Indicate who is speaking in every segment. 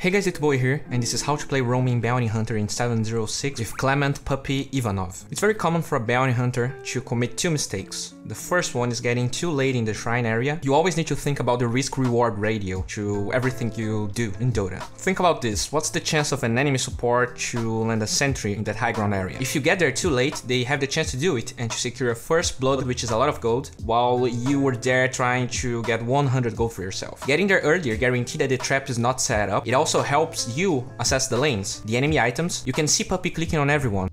Speaker 1: Hey guys, D.Bowie here, and this is how to play roaming bounty hunter in 706 with Secret.Puppey Ivanov. It's very common for a bounty hunter to commit two mistakes. The first one is getting too late in the shrine area. You always need to think about the risk-reward ratio to everything you do in Dota. Think about this, what's the chance of an enemy support to land a sentry in that high ground area? If you get there too late, they have the chance to do it and to secure a first blood, which is a lot of gold, while you were there trying to get 100 gold for yourself. Getting there earlier guarantees that the trap is not set up. It also helps you assess the lanes, the enemy items. You can see Puppey clicking on everyone.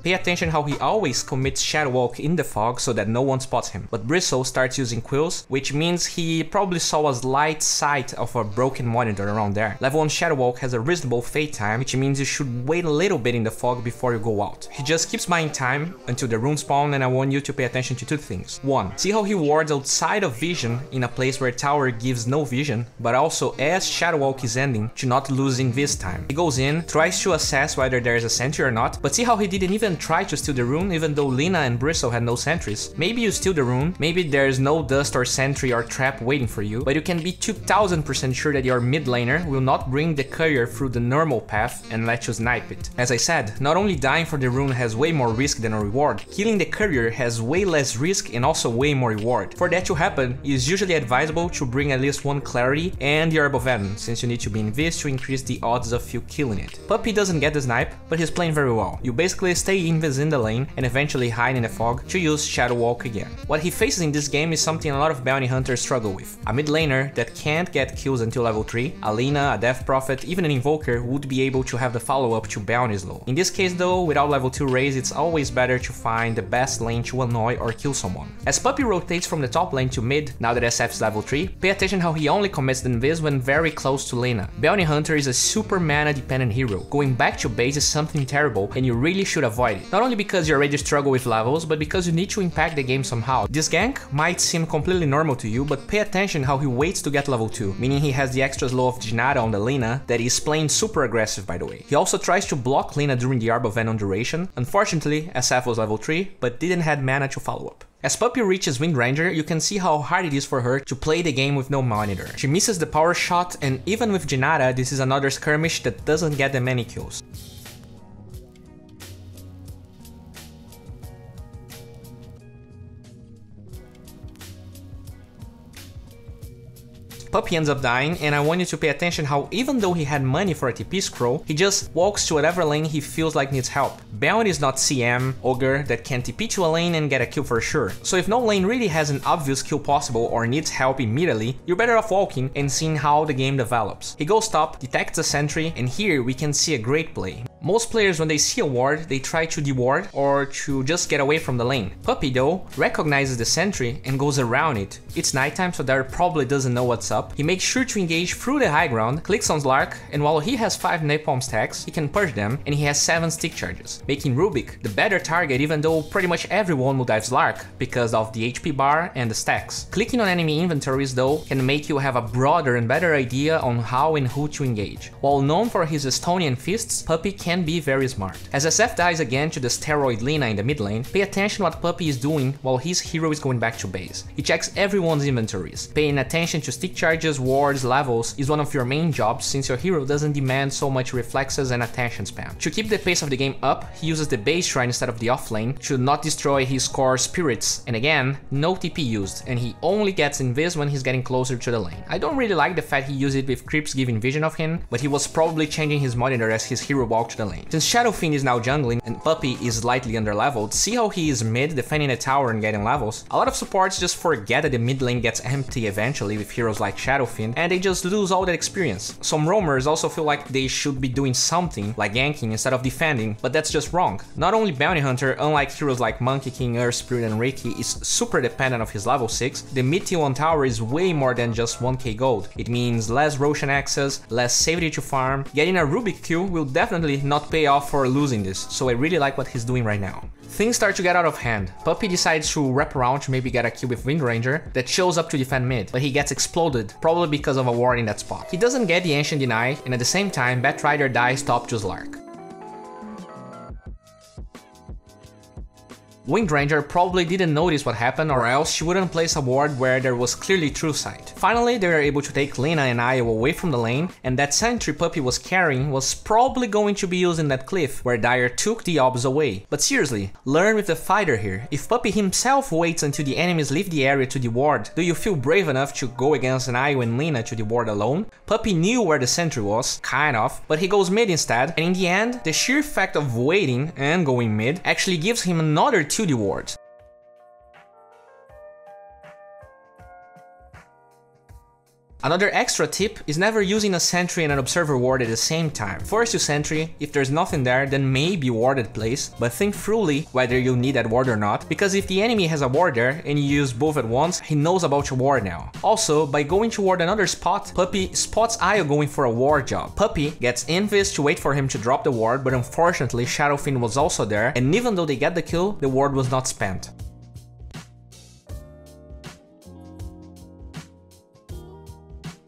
Speaker 1: Pay attention how he always commits Shadow Walk in the fog so that no one spots him. But Bristle starts using quills, which means he probably saw a slight sight of a broken monitor around there. Level 1 Shadow Walk has a reasonable fade time, which means you should wait a little bit in the fog before you go out. He just keeps buying time until the rune spawn, and I want you to pay attention to two things. One, see how he wards outside of vision in a place where tower gives no vision, but also as Shadow Walk is ending to not lose invis time. He goes in, tries to assess whether there is a sentry or not, but see how he didn't even try to steal the rune even though Lina and Bristle had no sentries. Maybe you steal the rune, maybe there's no dust or sentry or trap waiting for you, but you can be 2000% sure that your mid laner will not bring the courier through the normal path and let you snipe it. As I said, not only dying for the rune has way more risk than a reward, killing the courier has way less risk and also way more reward. For that to happen, it is usually advisable to bring at least one clarity and the Herb of Venom, since you need to be invis to increase the odds of you killing it. Puppey doesn't get the snipe, but he's playing very well. You basically stay invis in the lane and eventually hide in the fog to use Shadow Walk again. What he faces in this game is something a lot of bounty hunters struggle with. A mid laner that can't get kills until level 3, a Lina, a Death Prophet, even an Invoker would be able to have the follow-up to bounties low. In this case though, without level 2 raise, it's always better to find the best lane to annoy or kill someone. As Puppey rotates from the top lane to mid, now that SF is level 3, pay attention how he only commits the invis when very close to Lina. Bounty hunter is a super mana dependent hero. Going back to base is something terrible and you really should avoid it. Not only because you already struggle with levels, but because you need to impact the game somehow. This gank might seem completely normal to you, but pay attention how he waits to get level 2, meaning he has the extra slow of Jinata on the Lina that is playing super aggressive by the way. He also tries to block Lina during the Herb of Venom duration. Unfortunately, SF was level 3, but didn't have mana to follow up. As Puppey reaches Wind Ranger, you can see how hard it is for her to play the game with no monitor. She misses the power shot, and even with Jinata, this is another skirmish that doesn't get them many kills. Puppey ends up dying, and I want you to pay attention how even though he had money for a TP scroll, he just walks to whatever lane he feels like needs help. Bounty is not CM, Ogre that can TP to a lane and get a kill for sure. So if no lane really has an obvious kill possible or needs help immediately, you're better off walking and seeing how the game develops. He goes top, detects a sentry, and here we can see a great play. Most players, when they see a ward, they try to deward or to just get away from the lane. Puppey though recognizes the sentry and goes around it. It's nighttime, so Dart probably doesn't know what's up. He makes sure to engage through the high ground, clicks on Slark, and while he has 5 napalm stacks, he can purge them, and he has 7 stick charges, making Rubik the better target even though pretty much everyone will dive Slark because of the HP bar and the stacks. Clicking on enemy inventories though can make you have a broader and better idea on how and who to engage. While known for his Estonian fists, Puppey can be very smart. As SF dies again to the steroid Lina in the mid lane, pay attention what Puppey is doing while his hero is going back to base. He checks everyone's inventories. Paying attention to stick charges, wards, levels is one of your main jobs since your hero doesn't demand so much reflexes and attention spam. To keep the pace of the game up, he uses the base shrine instead of the off lane to not destroy his core spirits, and again, no TP used, and he only gets invis when he's getting closer to the lane. I don't really like the fact he used it with creeps giving vision of him, but he was probably changing his monitor as his hero walked to the lane. Since Shadow Fiend is now jungling and Puppey is slightly underleveled, see how he is mid defending the tower and getting levels? A lot of supports just forget that the mid lane gets empty eventually with heroes like Shadow Fiend, and they just lose all that experience. Some roamers also feel like they should be doing something like ganking instead of defending, but that's just wrong. Not only Bounty Hunter, unlike heroes like Monkey King, Earth Spirit and Ricky, is super dependent of his level 6, the mid tier 1 tower is way more than just 1k gold. It means less Roshan access, less safety to farm. Getting a Rubik kill will definitely not pay off for losing this, so I really like what he's doing right now. Things start to get out of hand. Puppey decides to wrap around to maybe get a kill with Wind Ranger that shows up to defend mid, but he gets exploded, probably because of a ward in that spot. He doesn't get the Ancient Deny, and at the same time, Batrider dies top to Slark. Windranger probably didn't notice what happened, or else she wouldn't place a ward where there was clearly true sight. Finally, they were able to take Lina and Io away from the lane, and that Secret.Puppey was carrying was probably going to be used in that cliff where Dire took the orbs away. But seriously, learn with the fighter here. If Puppey himself waits until the enemies leave the area to deward, do you feel brave enough to go against an Io and Lina to deward alone? Puppey knew where the sentry was, kind of, but he goes mid instead, and in the end, the sheer fact of waiting and going mid actually gives him another 2 dewards. Another extra tip is never using a sentry and an observer ward at the same time. First you sentry, if there's nothing there then maybe warded place, but think thoroughly whether you need that ward or not, because if the enemy has a ward there and you use both at once, he knows about your ward now. Also, by going toward another spot, Puppey spots Io going for a ward job. Puppey gets Invis to wait for him to drop the ward, but unfortunately Shadowfiend was also there, and even though they get the kill, the ward was not spent.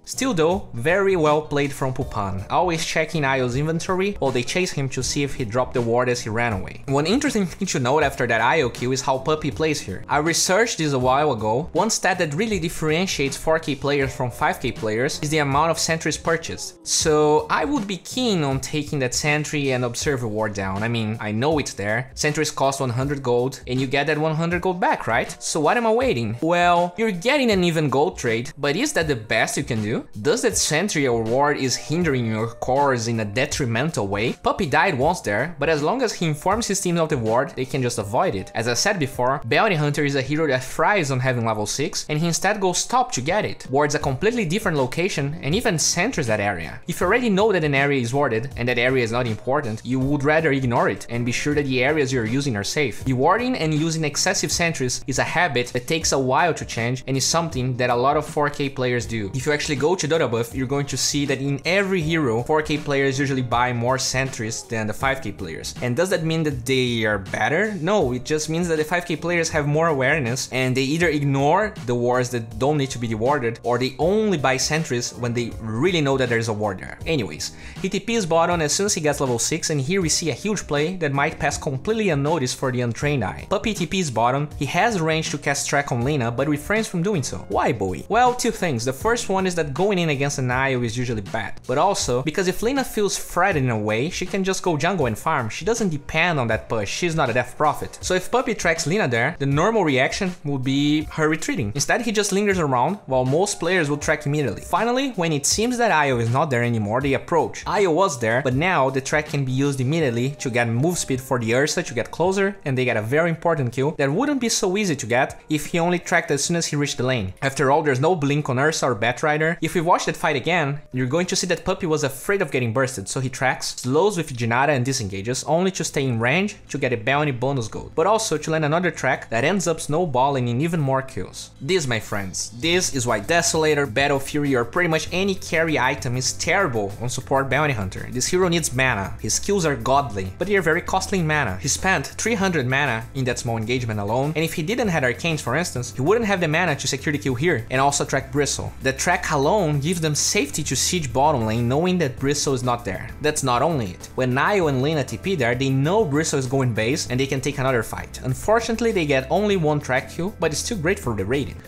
Speaker 1: Still though, very well played from Pupan, always checking Io's inventory while they chase him to see if he dropped the ward as he ran away. One interesting thing to note after that Io kill is how Puppey plays here. I researched this a while ago. One stat that really differentiates 4K players from 5K players is the amount of sentries purchased. So I would be keen on taking that sentry and observer ward down. I mean, I know it's there. Sentries cost 100 gold and you get that 100 gold back, right? So what am I waiting? Well, you're getting an even gold trade, but is that the best you can do? Does that sentry or ward is hindering your cores in a detrimental way? Puppey died once there, but as long as he informs his team of the ward, they can just avoid it. As I said before, Bounty Hunter is a hero that thrives on having level 6, and he instead goes top to get it. Wards a completely different location, and even centers that area. If you already know that an area is warded, and that area is not important, you would rather ignore it, and be sure that the areas you're using are safe. Dewarding and using excessive sentries is a habit that takes a while to change, and is something that a lot of 4K players do. If you actually go to Dota buff, you're going to see that in every hero, 4K players usually buy more sentries than the 5K players. And does that mean that they are better? No, it just means that the 5K players have more awareness and they either ignore the wards that don't need to be dewarded, or they only buy sentries when they really know that there's a ward there. Anyways, he TPs bot on as soon as he gets level 6, and here we see a huge play that might pass completely unnoticed for the untrained eye. Puppey TPs bottom, he has range to cast track on Lina, but refrains from doing so. Why, Bowie? Well, 2 things. The first one is that going in against an Io is usually bad, but also because if Lina feels threatened in a way, she can just go jungle and farm. She doesn't depend on that push, she's not a death prophet. So if Puppey tracks Lina there, the normal reaction would be her retreating. Instead, he just lingers around, while most players would track immediately. Finally, when it seems that Io is not there anymore, they approach. Io was there, but now the track can be used immediately to get move speed for the Ursa to get closer, and they get a very important kill that wouldn't be so easy to get if he only tracked as soon as he reached the lane. After all, there's no blink on Ursa or Batrider. If we watch that fight again, you're going to see that Puppey was afraid of getting bursted, so he tracks, slows with Janata and disengages, only to stay in range to get a bounty bonus gold, but also to land another track that ends up snowballing in even more kills. This, my friends, this is why Desolator, Battle Fury, or pretty much any carry item is terrible on support Bounty Hunter. This hero needs mana, his skills are godly, but they are very costly in mana. He spent 300 mana in that small engagement alone, and if he didn't have Arcanes for instance, he wouldn't have the mana to secure the kill here and also track Bristle. The track alone gives them safety to siege bottom lane knowing that Bristle is not there. That's not only it. When Io and Lina TP there, they know Bristle is going base and they can take another fight. Unfortunately, they get only 1 track kill, but it's still great for the rating.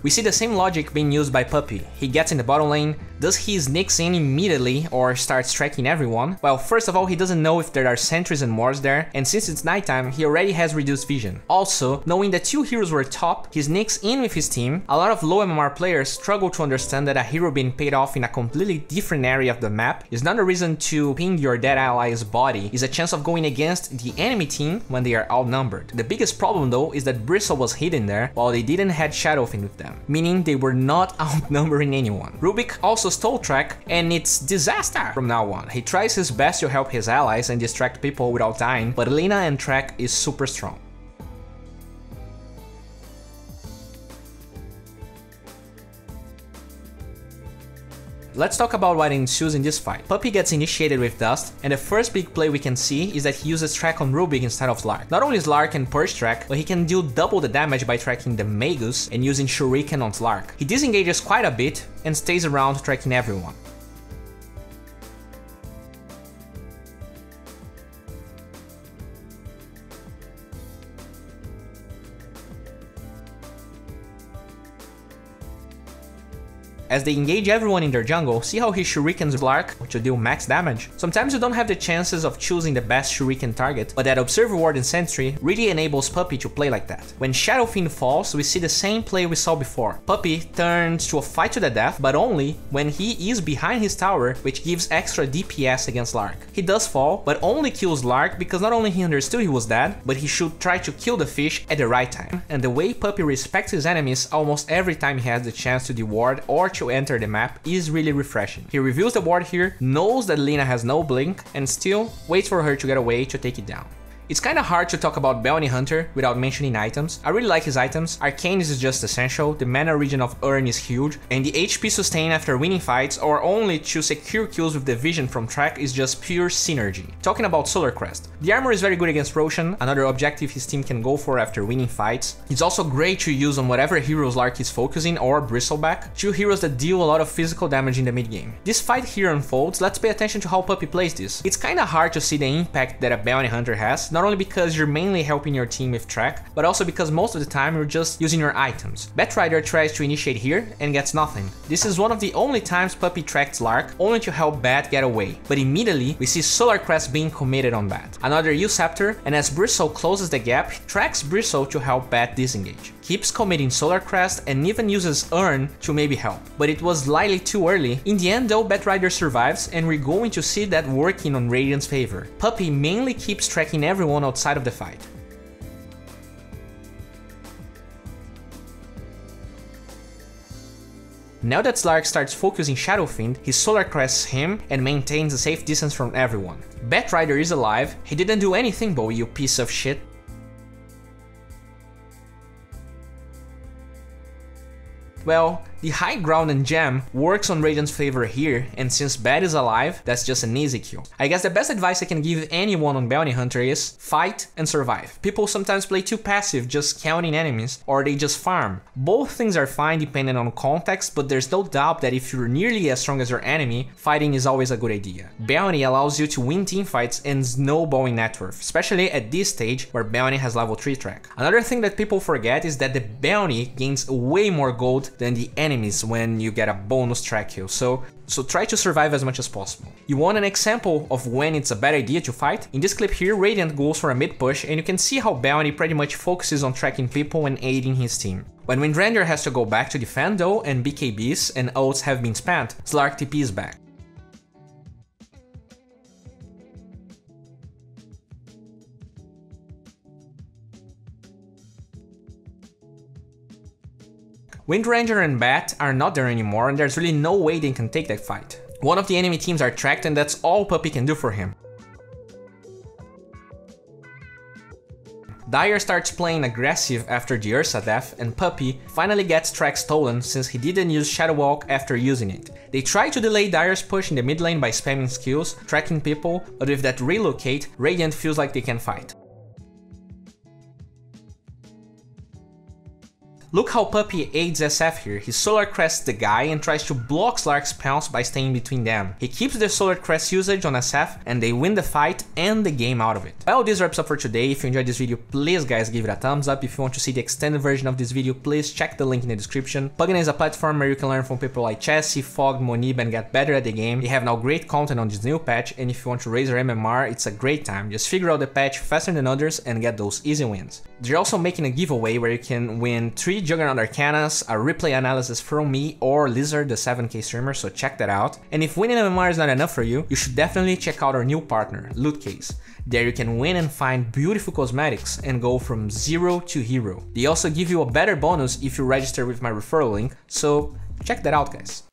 Speaker 1: We see the same logic being used by Puppey. He gets in the bottom lane. Does he sneaks in immediately or starts tracking everyone? Well, first of all, he doesn't know if there are sentries and wards there, and since it's nighttime, he already has reduced vision. Also, knowing that 2 heroes were top, he sneaks in with his team. A lot of low MMR players struggle to understand that a hero being paid off in a completely different area of the map is not a reason to ping your dead ally's body, it's a chance of going against the enemy team when they are outnumbered. The biggest problem though is that Bristle was hidden there while they didn't have Shadowfiend with them, meaning they were not outnumbering anyone. Rubik also stole track, and it's disaster from now on. He tries his best to help his allies and distract people without dying, but Lina and track is super strong. Let's talk about what ensues in this fight. Puppey gets initiated with Dust, and the first big play we can see is that he uses track on Rubik instead of Slark. Not only Slark can purge track, but he can deal double the damage by tracking the Magus and using Shuriken on Slark. He disengages quite a bit and stays around tracking everyone. As they engage everyone in their jungle, see how he shurikens Lark to deal max damage? Sometimes you don't have the chances of choosing the best shuriken target, but that Observer Ward and Sentry really enables Puppey to play like that. When Shadow Fiend falls, we see the same play we saw before. Puppey turns to a fight to the death, but only when he is behind his tower, which gives extra DPS against Lark. He does fall, but only kills Lark because not only he understood he was dead, but he should try to kill the fish at the right time. And the way Puppey respects his enemies almost every time he has the chance to deward or to enter the map is really refreshing. He reveals the ward here, knows that Lina has no blink, and still waits for her to get away to take it down. It's kinda hard to talk about Bounty Hunter without mentioning items. I really like his items. Arcane is just essential, the mana regen of Urn is huge, and the HP sustain after winning fights or only to secure kills with the vision from track is just pure synergy. Talking about Solar Crest, the armor is very good against Roshan, another objective his team can go for after winning fights. It's also great to use on whatever heroes Lark is focusing or Bristleback, two heroes that deal a lot of physical damage in the mid game. This fight here unfolds, let's pay attention to how Puppey plays this. It's kinda hard to see the impact that a Bounty Hunter has, not only because you're mainly helping your team with track, but also because most of the time you're just using your items. Batrider tries to initiate here and gets nothing. This is one of the only times Puppey tracks Lark, only to help Bat get away, but immediately we see Solar Crest being committed on Bat. Another U-Scepter, and as Bristle closes the gap, he tracks Bristle to help Bat disengage. Keeps committing Solar Crest and even uses Urn to maybe help, but it was slightly too early. In the end though, Batrider survives, and we're going to see that working on Radiant's favor. Puppey mainly keeps tracking everyone outside of the fight. Now that Slark starts focusing Shadow Fiend, he Solar Crests him and maintains a safe distance from everyone. Batrider is alive, he didn't do anything, Bowie, you piece of shit. Well, the high ground and gem works on Radiant's favor here, and since Bat is alive, that's just an easy kill. I guess the best advice I can give anyone on Bounty Hunter is fight and survive. People sometimes play too passive, just counting enemies, or they just farm. Both things are fine depending on context, but there's no doubt that if you're nearly as strong as your enemy, fighting is always a good idea. Bounty allows you to win teamfights and snowballing net worth, especially at this stage where Bounty has level 3 track. Another thing that people forget is that the Bounty gains way more gold than the enemies when you get a bonus track kill, so try to survive as much as possible. You want an example of when it's a bad idea to fight? In this clip here, Radiant goes for a mid push, and you can see how Bounty pretty much focuses on tracking people and aiding his team. When Windranger has to go back to defend though, and BKBs and ults have been spent, Slark TP is back. Windranger and Bat are not there anymore, and there's really no way they can take that fight. One of the enemy teams are tracked, and that's all Puppey can do for him. Dire starts playing aggressive after the Ursa death, and Puppey finally gets track stolen since he didn't use Shadow Walk after using it. They try to delay Dire's push in the mid lane by spamming skills, tracking people, but with that relocate, Radiant feels like they can fight. Look how Puppey aids SF here. He Solar Crests the guy and tries to block Slark's pounce by staying between them. He keeps the Solar Crest usage on SF and they win the fight and the game out of it. Well, this wraps up for today. If you enjoyed this video, please guys give it a thumbs up. If you want to see the extended version of this video, please check the link in the description. Plugin is a platform where you can learn from people like Chessie, Fog, Monib, and get better at the game. They have now great content on this new patch, and if you want to raise your MMR, it's a great time. Just figure out the patch faster than others and get those easy wins. They're also making a giveaway where you can win 3 Juggernaut Arcanas, a replay analysis from me or Lizard, the 7K streamer, so check that out. And if winning MMR is not enough for you, you should definitely check out our new partner, Lootcase. There you can win and find beautiful cosmetics and go from 0 to hero. They also give you a better bonus if you register with my referral link, so check that out guys.